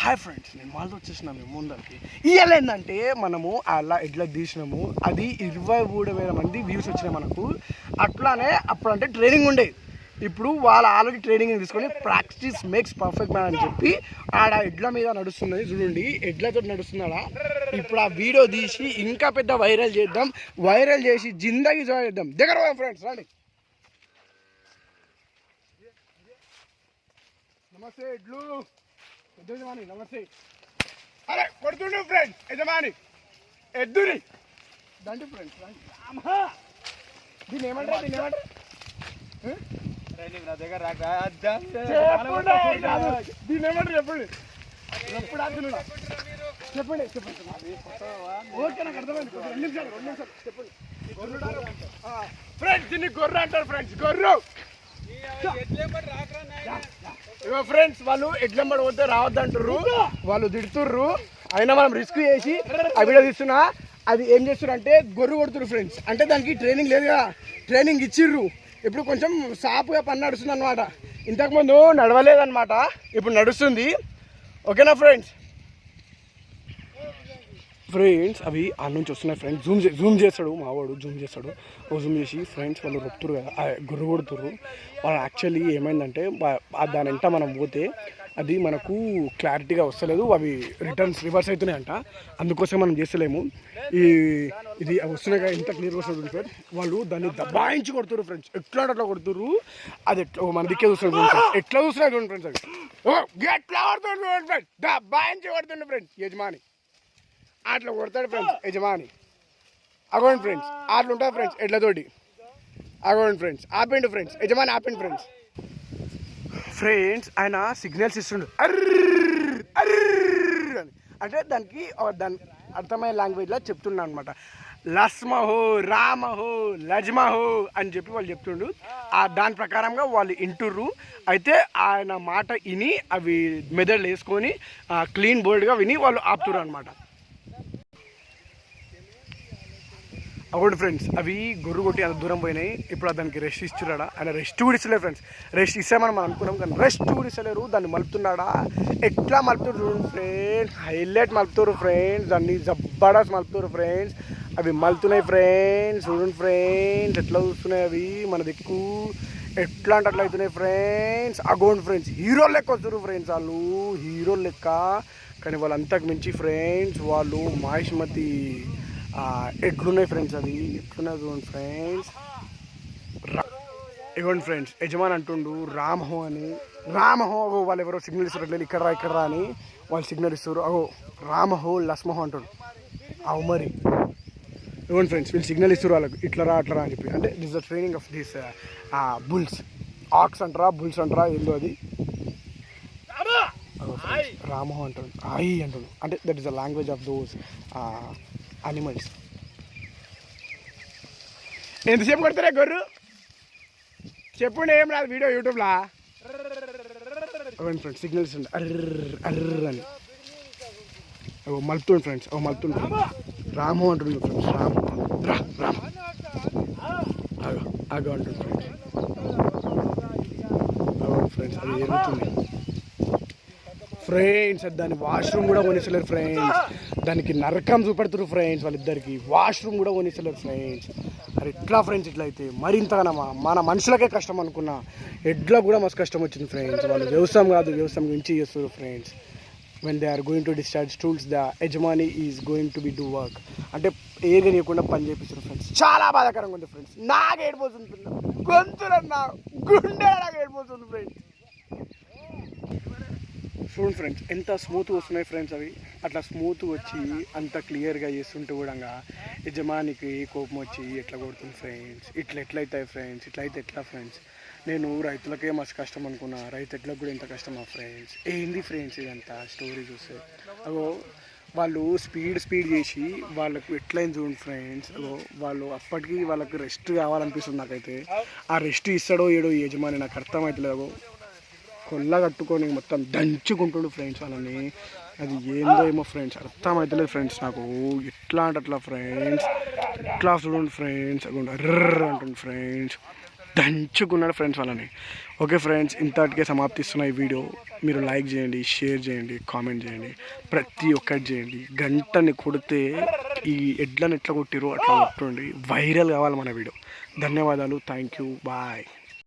Hi friends, నేను వాళ్ళతో వచ్చేసిన మేము ముందరికి. ఇవాళ ఏంటంటే మనము అలా ఎడ్ల తీసినాము, అది 23,000 మంది వ్యూస్ వచ్చినాయి మనకు. అట్లానే అప్పుడు అంటే ట్రైనింగ్ ఉండేది. ఇప్పుడు వాళ్ళ ఆల్రెడీ ట్రైనింగ్ తీసుకొని ప్రాక్టీస్ మేక్స్ పర్ఫెక్ట్ మ్యాన్ అని చెప్పి ఆడ ఎడ్ల మీద నడుస్తున్నది చూడండి, ఎడ్లతో నడుస్తున్నాడా. ఇప్పుడు ఆ వీడియో తీసి ఇంకా పెద్ద వైరల్ చేద్దాం, వైరల్ చేసి జిందగీ చేద్దాం. దగ్గర ఫ్రెండ్స్ రండి. నమస్తే ఎడ్లు యజమాని, నమస్తే. అరే కొడుతుండు ఫ్రెండ్స్, యజమాని ఎద్దుని దండి ఫ్రెండ్స్. దీన్ని ఏమంటారు, దీన్ని ఏమంటారు? దీన్ని ఏమంటారు చెప్పండి. ఎప్పుడు ఆడుతున్నా చెప్పండి చెప్పండి. ఓకే, నాకు అర్థమైంది. 2 నిమిషాలు చెప్పండి. ఫ్రెండ్స్ దీన్ని గొర్రె అంటారు ఫ్రెండ్స్, గొర్రె. ఇగో ఫ్రెండ్స్, వాళ్ళు ఎడ్లెంబడి పోతే రావద్దంటారు, వాళ్ళు తిడుతుర్రు. అయినా మనం రిస్క్ చేసి ఆ వీడియో తీస్తున్నా. అది ఏం చేస్తున్నారు అంటే గొర్రె కొడుతురు ఫ్రెండ్స్. అంటే దానికి ట్రైనింగ్ లేదు కదా, ట్రైనింగ్ ఇచ్చిర్రు. ఇప్పుడు కొంచెం సాపుగా పని నడుస్తుంది అనమాట. ఇంతకుముందు నడవలేదన్నమాట, ఇప్పుడు నడుస్తుంది. ఓకేనా ఫ్రెండ్స్? ఫ్రెండ్స్ అవి ఆ నుంచి వస్తున్నాయి ఫ్రెండ్స్. జూమ్ చేస్తాడు మావాడు, జూమ్ చేస్తాడు. జూమ్ చేసి ఫ్రెండ్స్ వాళ్ళు రొప్పుతురు కదా, గొర్రె కొడుతుర్రు. వాళ్ళు యాక్చువల్లీ ఏమైందంటే దాని వెంట మనం పోతే అది మనకు క్లారిటీగా వస్తలేదు, అవి రివర్స్ అవుతున్నాయంట. అందుకోసం మనం చేస్తలేము. ఇది వస్తున్నాయి కదా, ఎంత క్లియర్గా వస్తుంది ఫ్రెండ్స్. వాళ్ళు దాన్ని దబాయించి కొడుతుర్రు ఫ్రెండ్స్. ఎట్లా అట్లా కొడుతుర్రు. అది మన దిక్కే చూస్తున్నారు ఫ్రెండ్స్, ఎట్లా చూస్తున్నారు చూడండి ఫ్రెండ్స్. అవి ఎట్లా కొడుతుండ్రు చూడండి ఫ్రెండ్స్, దబాయించి కొడుతుండ్రు ఫ్రెండ్స్. యజమాని అట్లా కొడతాడు ఫ్రెండ్స్, యజమాని. అగోండి ఫ్రెండ్స్, అట్లా ఉంటుంది ఫ్రెండ్స్ ఎడ్లతోటి. అగోండి ఫ్రెండ్స్, ఆపిండు ఫ్రెండ్స్, యజమాని ఆపిండు ఫ్రెండ్స్. ఫ్రెండ్స్ ఆయన సిగ్నల్స్ ఇస్తుండు, అర్ర్ అర్ర్ అని. అంటే దానికి దాని అర్థమయ్యే లాంగ్వేజ్లో చెప్తున్నా అనమాట. లస్మహో రామహో లజ్మహో అని చెప్పి వాళ్ళు చెప్తుండు. దాని ప్రకారంగా వాళ్ళు ఇంటుర్రు. అయితే ఆయన మాట విని అవి మెదడులు వేసుకొని క్లీన్ బోల్డ్గా విని వాళ్ళు ఆపుతుర్రు అనమాట. అవును ఫ్రెండ్స్, అవి గొర్రె కొట్టి అంత దూరం పోయినాయి. ఇప్పుడు దానికి రెస్ట్ ఇస్తున్నాడా? ఆయన రెస్ట్ కూడా ఇస్తలేరు ఫ్రెండ్స్. రెస్ట్ ఇస్తామని మనం అనుకున్నాం కానీ రెస్ట్ కూడా ఇస్తలేరు. దాన్ని మలుపుతున్నాడా? ఎట్లా మలుపుతారు చూడండి ఫ్రెండ్స్, హైలైట్ మలుపుతారు ఫ్రెండ్స్. దాన్ని జబ్బర్దస్త్ మలుపుతారు ఫ్రెండ్స్. అవి మలుతున్నాయి ఫ్రెండ్స్, చూడండి ఫ్రెండ్స్ ఎట్లా చూస్తున్నాయి అవి మన దిక్కు. ఎట్లా అంటే అట్లా అవుతున్నాయి ఫ్రెండ్స్. అగోండి ఫ్రెండ్స్, హీరోలు లెక్క వస్తారు ఫ్రెండ్స్. వాళ్ళు హీరోలు లెక్క, కానీ వాళ్ళు అంతకు మించి ఫ్రెండ్స్ వాళ్ళు మాహిష్మతి ఎట్లున్నాయి ఫ్రెండ్స్. అది ఎట్లున్నాయి చూడండి ఫ్రెండ్స్. ఇవ్వండి ఫ్రెండ్స్, యజమాని అంటుండు రామహో అని. రామహో అగో వాళ్ళు ఎవరో సిగ్నల్ ఇస్తారు, ఇక్కడ రా ఇక్కడ రా అని వాళ్ళు సిగ్నల్ ఇస్తారు. అగో రామహో లస్మహో అంటాడు. అవు మరి ఇవ్వండి ఫ్రెండ్స్, వీళ్ళు సిగ్నల్ ఇస్తారు వాళ్ళకు, ఇట్లా రా అట్లా రా అని చెప్పి. అంటే this the training of this bulls. Aux అంటారా బుల్స్ అంటారా ఏందో అది. రామహో అంటాడు, ఐ అంటాడు. అంటే that is the language of those animals. ఎంతసేపు కొడతారా గొర్రె చెప్పండి, ఏం రాదు వీడియో యూట్యూబ్లా. అవును ఫ్రెండ్స్, సిగ్నల్స్ ఉండే అర్ర అర్ర అని. మలుపుతుండు ఫ్రెండ్స్, మలుపుతుండు. రాము అంటుండు ఫ్రెండ్స్, రామ్ రా రామ్ అగో అంటుండు ఫ్రెండ్స్. అవును ఫ్రెండ్స్, అది ఎరుగుతుంది ఫ్రెండ్స్. దాని వాష్రూమ్ కూడా కొనిస్తలేరు ఫ్రెండ్స్. దానికి నరకం చూపెడుతున్నారు ఫ్రెండ్స్. వాళ్ళిద్దరికి వాష్రూమ్ కూడా కొనిస్తలేరు ఫ్రెండ్స్. అది ఎట్లా ఫ్రెండ్స్, ఇట్లా అయితే మరింతగానమ్మా మన మనుషులకే కష్టం అనుకున్నా, ఎడ్లకు కూడా మస్తు కష్టం వచ్చింది ఫ్రెండ్స్. వాళ్ళు వ్యవసాయం కాదు, వ్యవసాయం గురించి చేస్తారు friends. When they are going to discharge tools, the యజమాని is going to be do work. అంటే ఏగనియకుండా పని చేపిస్తారు ఫ్రెండ్స్. చాలా బాధాకరంగా ఉంది ఫ్రెండ్స్. నాకు ఏడిపోతుంది, గొంతులన్నా గుండె నాకు ఏడిపోతుంది ఫ్రెండ్స్. చూడండి ఫ్రెండ్స్ ఎంత స్మూత్గా వస్తున్నాయి ఫ్రెండ్స్. అవి అట్లా స్మూత్గా వచ్చి అంత క్లియర్గా చేస్తుంటే కూడా యజమానికి కోపం వచ్చి ఎట్లా కొడుతుంది ఫ్రెండ్స్. ఎట్లయితాయి ఫ్రెండ్స్, ఇట్లయితే ఎట్లా ఫ్రెండ్స్. నేను రైతులకే మస్తు కష్టం అనుకున్నా, రైతు ఎట్లకు కూడా ఎంత కష్టమా ఫ్రెండ్స్. ఏంది ఫ్రెండ్స్ ఇదంతా స్టోరీ చూస్తే. అగో వాళ్ళు స్పీడ్ చేసి వాళ్ళకు ఎట్లయింది చూడండి ఫ్రెండ్స్. అగో వాళ్ళు అప్పటికి వాళ్ళకి రెస్ట్ కావాలనిపిస్తుంది నాకైతే. ఆ రెస్ట్ ఇస్తాడో ఏడో యజమాని నాకు అర్థమవుతలేదు. కొల్ల కట్టుకొని మొత్తం దంచుకుంటుండు ఫ్రెండ్స్ వాళ్ళని. అది ఏందో ఏమో ఫ్రెండ్స్, అర్థమవుతలేదు ఫ్రెండ్స్ నాకు. ఎట్లా అంటే అట్లా ఫ్రెండ్స్, ఎట్లా చూడండి ఫ్రెండ్స్. అర్ర అంటుంది ఫ్రెండ్స్. దంచుకున్నాడు ఫ్రెండ్స్ వాళ్ళని. ఓకే ఫ్రెండ్స్, ఇంతటికే సమాప్తిస్తున్న ఈ వీడియో. మీరు లైక్ చేయండి, షేర్ చేయండి, కామెంట్ చేయండి, ప్రతి ఒక్కటి చేయండి. గంటని కొడితే ఈ ఎడ్లను ఎట్లా కొట్టిరో అట్లా కొట్టండి, వైరల్ కావాలి మన వీడియో. ధన్యవాదాలు, థ్యాంక్ యూ, బాయ్.